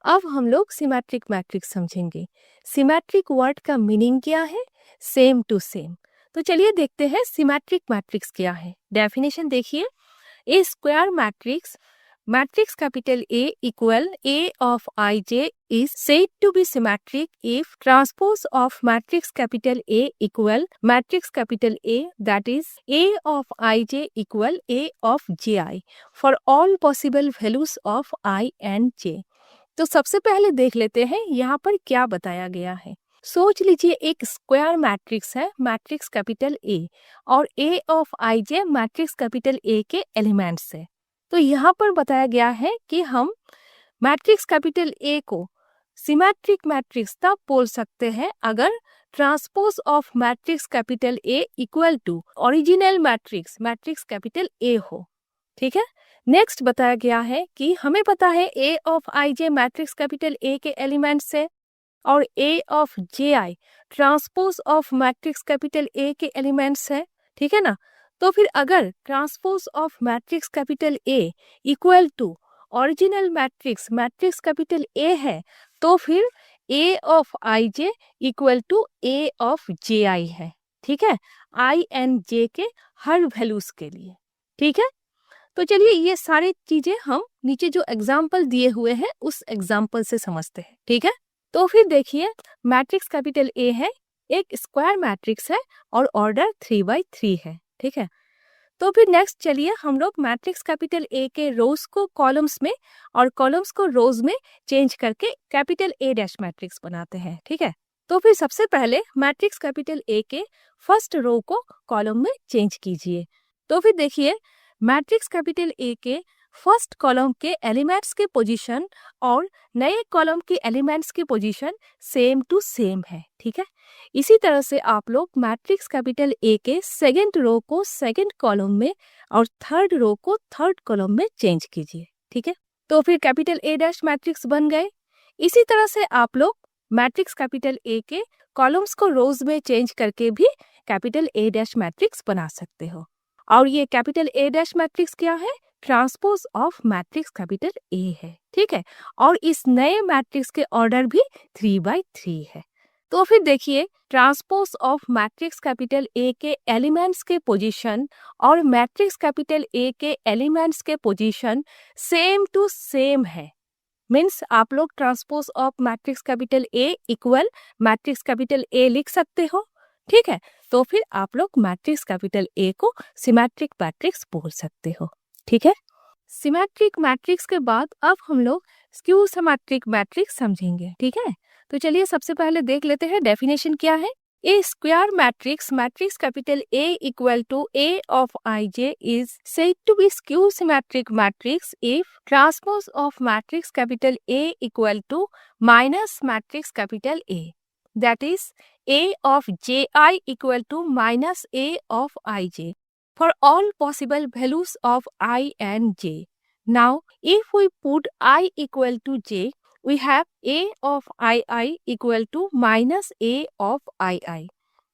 अब हम लोग सिमेट्रिक मैट्रिक्स समझेंगे। सिमेट्रिक वर्ड का मीनिंग क्या है? Same to same. तो चलिए देखते हैं सिमेट्रिक मैट्रिक्स क्या है। डेफिनेशन देखिए, a square matrix matrix capital A equal A of ij is said to be symmetric if transpose of matrix capital A equal matrix capital A, that is A of ij equal A of ji for all possible values of I and j। तो सबसे पहले देख लेते हैं यहाँ पर क्या बताया गया है। सोच लीजिए एक स्क्वायर मैट्रिक्स है, मैट्रिक्स कैपिटल A, और A of ij matrix capital A के एलिमेंट्स है। तो यहाँ पर बताया गया है कि हम मैट्रिक्स कैपिटल A को सिमेट्रिक मैट्रिक्स तब बोल सकते हैं अगर transpose of matrix capital A equal to original matrix matrix capital A हो। ठीक है। नेक्स्ट बताया गया है कि हमें पता है A of ij matrix capital A के एलिमेंट्स है और A of ji transpose of matrix capital A के एलिमेंट्स है। ठीक है ना। तो फिर अगर transpose of matrix capital A equal to original matrix matrix capital A है तो फिर A of ij equal to A of ji है। ठीक है, I एंड j के हर वैल्यूज के लिए। ठीक है, तो चलिए ये सारी चीजें हम नीचे जो एग्जाम्पल दिए हुए हैं उस एग्जाम्पल से समझते हैं। ठीक है, तो फिर देखिए मैट्रिक्स कैपिटल A है, एक स्क्वायर मैट्रिक्स है और ऑर्डर 3x3 है। ठीक है, तो फिर नेक्स्ट चलिए हम लोग मैट्रिक्स कैपिटल A के रोज को कॉलम्स में और कॉलम्स को रोज में चेंज करके कैपिटल A डैश मैट्रिक्स बनाते हैं। ठीक है, तो फिर सबसे पहले मैट्रिक्स कैपिटल A के फर्स्ट रो को कॉलम में चेंज कीजिए। तो फिर देखिए मैट्रिक्स कैपिटल A के फर्स्ट कॉलम के एलिमेंट्स के पोजीशन और नए कॉलम के एलिमेंट्स की पोजीशन सेम टू सेम है। ठीक है, इसी तरह से आप लोग मैट्रिक्स कैपिटल A के सेकंड रो को सेकंड कॉलम में और थर्ड रो को थर्ड कॉलम में चेंज कीजिए। ठीक है, तो फिर कैपिटल A डैश मैट्रिक्स बन गए। इसी तरह से आप लोग मैट्रिक्स कैपिटल A के कॉलम्स को रोज में चेंज करके भी कैपिटल A डैश मैट्रिक्स बना सकते हो। और ये कैपिटल A डैश मैट्रिक्स क्या है? Transpose of matrix capital A है। ठीक है, और इस नए मैट्रिक्स के ऑर्डर भी 3x3 है। तो फिर देखिए transpose of matrix capital A के एलिमेंट्स के पोजीशन और मैट्रिक्स कैपिटल A के एलिमेंट्स के पोजीशन सेम टू सेम है। मीन्स आप लोग transpose of matrix capital A equal matrix capital A लिख सकते हो। ठीक है, तो फिर आप लोग मैट्रिक्स कैपिटल A को सिमेट्रिक मैट्रिक्स बोल सकते हो। ठीक है, सिमेट्रिक मैट्रिक्स के बाद अब हम लोग स्क्यू सिमेट्रिक मैट्रिक्स समझेंगे। ठीक है, तो चलिए सबसे पहले देख लेते हैं डेफिनेशन क्या है। A square matrix matrix capital A equal to A of ij is said to be skew symmetric matrix if transpose of matrix capital A equal to minus matrix capital A, that is A of ji equal to minus A of ij for all possible values of I and j. Now, if we put I equal to j, we have A of ii equal to minus A of ii.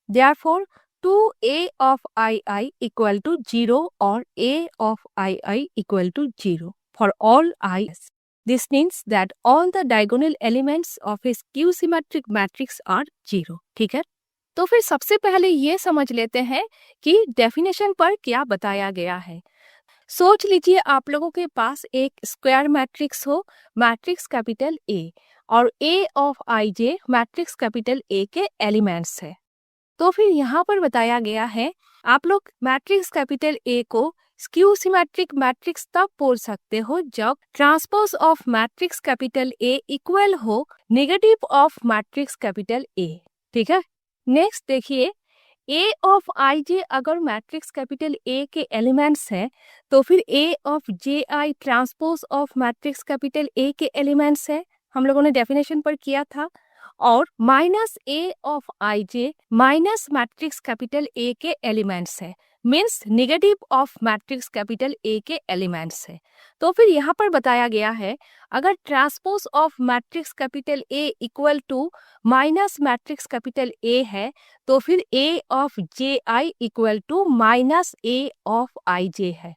Therefore, 2A of ii equal to 0 or A of ii equal to 0 for all i's. This means that all the diagonal elements of a skew symmetric matrix are 0. ठीक है, तो फिर सबसे पहले ये समझ लेते हैं कि डेफिनेशन पर क्या बताया गया है। सोच लीजिए आप लोगों के पास एक स्क्वायर मैट्रिक्स हो, मैट्रिक्स कैपिटल A, और A of ij matrix capital A के एलिमेंट्स है। तो फिर यहाँ पर बताया गया है आप लोग मैट्रिक्स कैपिटल A को स्क्यू सिमेट्रिक मैट्रिक्स तब बोल सकते हो जब transpose of matrix capital A इक्वल हो negative of matrix capital A। ठीक है, नेक्स्ट देखिए A ऑफ ij अगर मैट्रिक्स कैपिटल A के एलिमेंट्स है तो फिर A of ji transpose of matrix capital A के एलिमेंट्स है, हम लोगों ने डेफिनेशन पर किया था। और minus A of ij minus matrix capital A के एलिमेंट्स है, means negative of matrix capital A के एलिमेंट्स है। तो फिर यहाँ पर बताया गया है अगर transpose of matrix capital A equal to minus matrix capital A है तो फिर A of ji equal to minus A of ij है,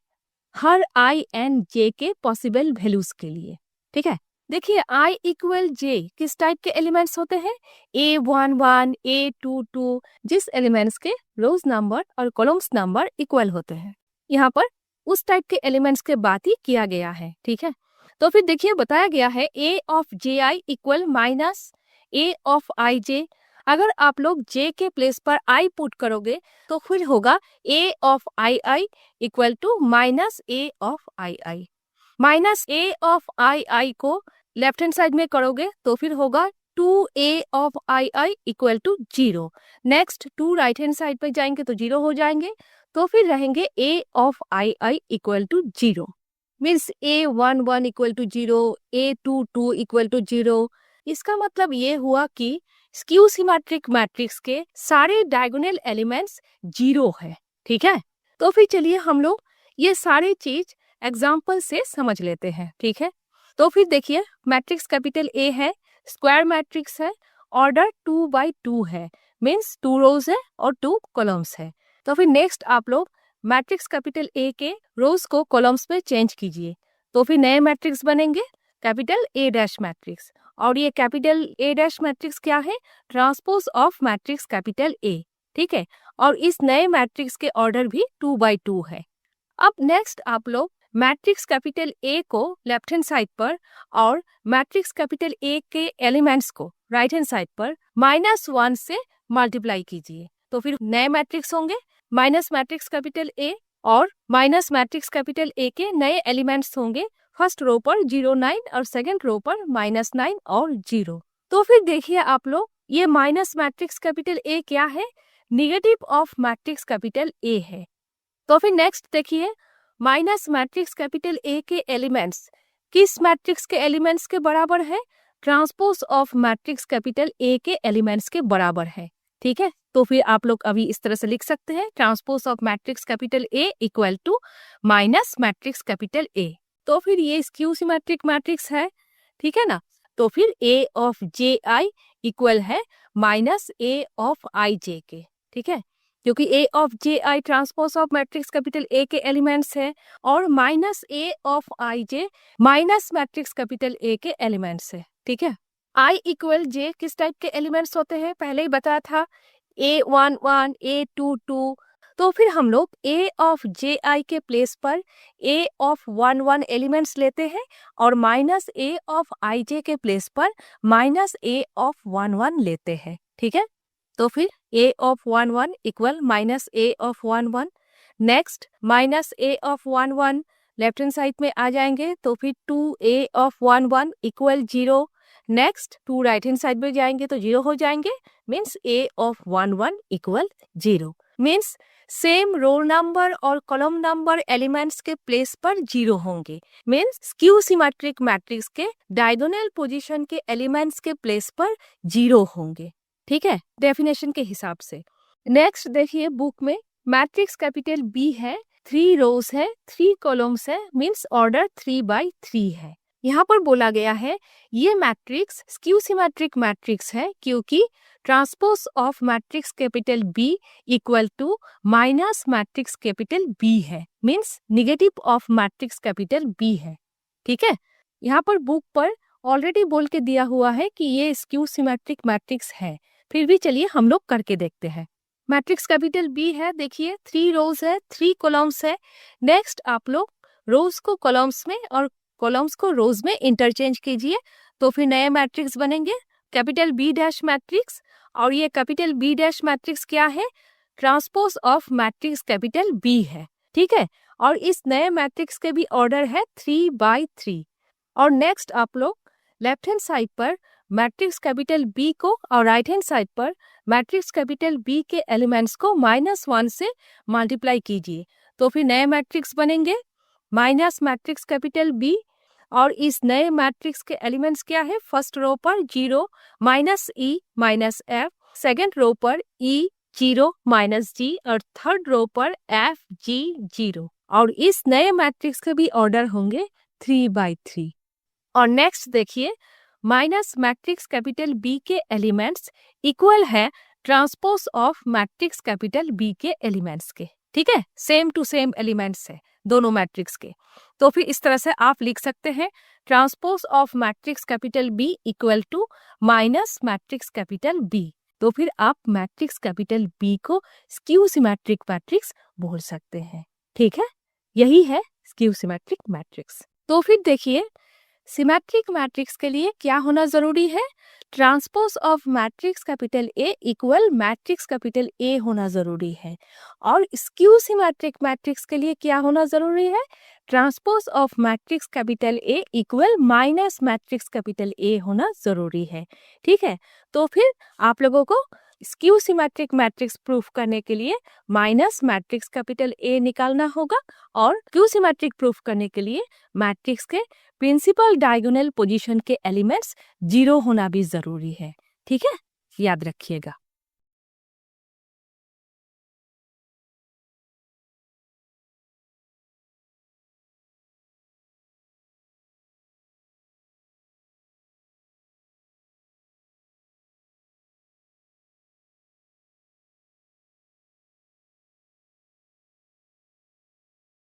हर I एंड j के पॉसिबल वैल्यूज के लिए। ठीक है, देखिए I इक्वल J किस टाइप के एलिमेंट्स होते हैं? A11, A22, जिस एलिमेंट्स के रोज नंबर और कॉलम्स नंबर इक्वल होते हैं। यहाँ पर उस टाइप के एलिमेंट्स के बात ही किया गया है, ठीक है। तो फिर देखिए बताया गया है A of Ji equal minus A of Ij। अगर आप लोग J के प्लेस पर I पुट करोगे तो फिर होगा A of II equal to minus A of II। Minus A of II को लेफ्ट हैंड साइड में करोगे तो फिर होगा 2A of II equal to 0। Next 2 right hand side पे जाएंगे तो 0 हो जाएंगे, तो फिर रहेंगे A of II equal to 0। Means A11 equal to 0, A22 equal to 0। इसका मतलब ये हुआ कि स्क्यू सिमेट्रिक मैट्रिक्स के सारे डायगोनल एलिमेंट्स 0 है, ठीक है। तो फिर चलिए हम लोग ये सारे चीज एग्जाम्पल से समझ लेते हैं, ठीक है। तो फिर देखिए मैट्रिक्स कैपिटल A है, स्क्वायर मैट्रिक्स है, ऑर्डर 2 by 2 है, मीन्स 2 रोज है और 2 कॉलम्स है। तो फिर नेक्स्ट आप लोग मैट्रिक्स कैपिटल A के रोज को कॉलम्स में चेंज कीजिए, तो फिर नए मैट्रिक्स बनेंगे कैपिटल A डैश मैट्रिक्स। और ये कैपिटल A डैश मैट्रिक्स क्या है? Transpose of matrix capital A, ठीक है। और इस नए मैट्रिक्स के ऑर्डर भी 2 by 2 है। अब नेक्स्ट आप लोग मैट्रिक्स कैपिटल A को लेफ्ट हैंड साइड पर और मैट्रिक्स कैपिटल A के एलिमेंट्स को राइट हैंड साइड पर -1 से मल्टीप्लाई कीजिए, तो फिर नए मैट्रिक्स होंगे माइनस मैट्रिक्स कैपिटल A और माइनस मैट्रिक्स कैपिटल A के नए एलिमेंट्स होंगे फर्स्ट रो पर 0, 9 और सेकंड रो पर -9 और 0। तो फिर देखिए आप लोग ये माइनस मैट्रिक्स कैपिटल A क्या है? Negative of matrix capital A है। तो फिर नेक्स्ट देखिए माइनस मैट्रिक्स कैपिटल A के एलिमेंट्स किस मैट्रिक्स के एलिमेंट्स के बराबर है? Transpose of matrix capital A के एलिमेंट्स के बराबर है, ठीक है। तो फिर आप लोग अभी इस तरह से लिख सकते हैं transpose of matrix capital A equal to minus matrix capital A। तो फिर ये स्क्यू सिमेट्रिक मैट्रिक्स है, ठीक है ना। तो फिर A ऑफ Ji इक्वल है माइनस A ऑफ Ij के, ठीक है, क्योंकि A of Ji transpose of matrix capital A के एलिमेंट्स है और minus A of Ij minus matrix capital A के एलिमेंट्स है, ठीक है। I इक्वल J किस टाइप के एलिमेंट्स होते हैं? पहले ही बताया था A11, A22। तो फिर हम लोग A ऑफ Ji के प्लेस पर A ऑफ 11 एलिमेंट्स लेते हैं और माइनस A ऑफ Ij के प्लेस पर माइनस A ऑफ 11 लेते हैं, ठीक है। तो फिर A of 11 equal minus A of 11। Next minus A of 11 left hand side में आ जाएंगे तो फिर 2A of 11 equal 0। Next 2 right hand side में जाएंगे तो 0 हो जाएंगे, means A of 11 equal 0। Means same roll number और कॉलम नंबर एलिमेंट्स के प्लेस पर 0 होंगे, मीन्स स्क्यू सिमेट्रिक मैट्रिक्स के डायगोनल पोजीशन के एलिमेंट्स के प्लेस पर 0 होंगे, ठीक है, डेफिनेशन के हिसाब से। नेक्स्ट देखिए बुक में मैट्रिक्स कैपिटल B है, 3 रोज है, 3 कॉलम्स है, मीन्स ऑर्डर 3 by 3 है। यहाँ पर बोला गया है ये मैट्रिक्स स्क्यू सिमेट्रिक मैट्रिक्स है क्योंकि transpose of matrix capital B equal to minus matrix capital B है, means negative of matrix capital B है, ठीक है। यहाँ पर बुक पर ऑलरेडी बोल के दिया हुआ है कि ये स्क्यू सिमेट्रिक मैट्रिक्स है, फिर भी चलिए हम लोग करके देखते हैं। मैट्रिक्स कैपिटल B है, देखिए 3 रोज है, 3 कॉलम्स है। नेक्स्ट आप लोग रोज को कॉलम्स में और कॉलम्स को रोज में इंटरचेंज कीजिए, तो फिर नए मैट्रिक्स बनेंगे कैपिटल B डैश मैट्रिक्स। और ये कैपिटल B डैश मैट्रिक्स क्या है? Transpose of matrix capital B है, ठीक है। और इस नए मैट्रिक्स के भी ऑर्डर है 3 by 3। और नेक्स्ट आप लोग लेफ्ट हैंड साइड पर मैट्रिक्स कैपिटल B को और राइट हैंड साइड पर मैट्रिक्स कैपिटल B के एलिमेंट्स को -1 से मल्टीप्लाई कीजिए, तो फिर नए मैट्रिक्स बनेंगे माइनस मैट्रिक्स कैपिटल B। और इस नए मैट्रिक्स के एलिमेंट्स क्या है? फर्स्ट रो पर 0, -E -F, सेकेंड रो पर E 0 -G और थर्ड रो पर F G 0। और इस नए मैट्रिक्स के भी ऑर्डर होंगे 3 by 3। और नेक्स्ट देखिए माइनस मैट्रिक्स कैपिटल B के एलिमेंट्स इक्वल है transpose of matrix capital B के एलिमेंट्स के, ठीक है, सेम टू सेम एलिमेंट्स है दोनों मैट्रिक्स के। तो फिर इस तरह से आप लिख सकते हैं transpose of matrix capital B equal to minus matrix capital B. तो फिर आप मैट्रिक्स कैपिटल बी को स्क्यू सिमेट्रिक मैट्रिक्स बोल सकते हैं। ठीक है, यही है स्क्यू सिमेट्रिक मैट्रिक्स। तो फिर देखिए सिमेट्रिक मैट्रिक्स के लिए क्या होना जरूरी है, transpose of matrix capital A equal matrix capital A होना जरूरी है। और स्क्यू सिमेट्रिक मैट्रिक्स के लिए क्या होना जरूरी है, transpose of matrix capital A equal minus matrix capital A होना जरूरी है। ठीक है, तो फिर आप लोगों को स्क्यू सिमेट्रिक मैट्रिक्स प्रूफ करने के लिए माइनस मैट्रिक्स कैपिटल ए निकालना होगा और स्क्यू सिमेट्रिक प्रूफ करने के लिए मैट्रिक्स के प्रिंसिपल डायगोनल पोजीशन के एलिमेंट्स 0 होना भी जरूरी है। ठीक है, याद रखिएगा।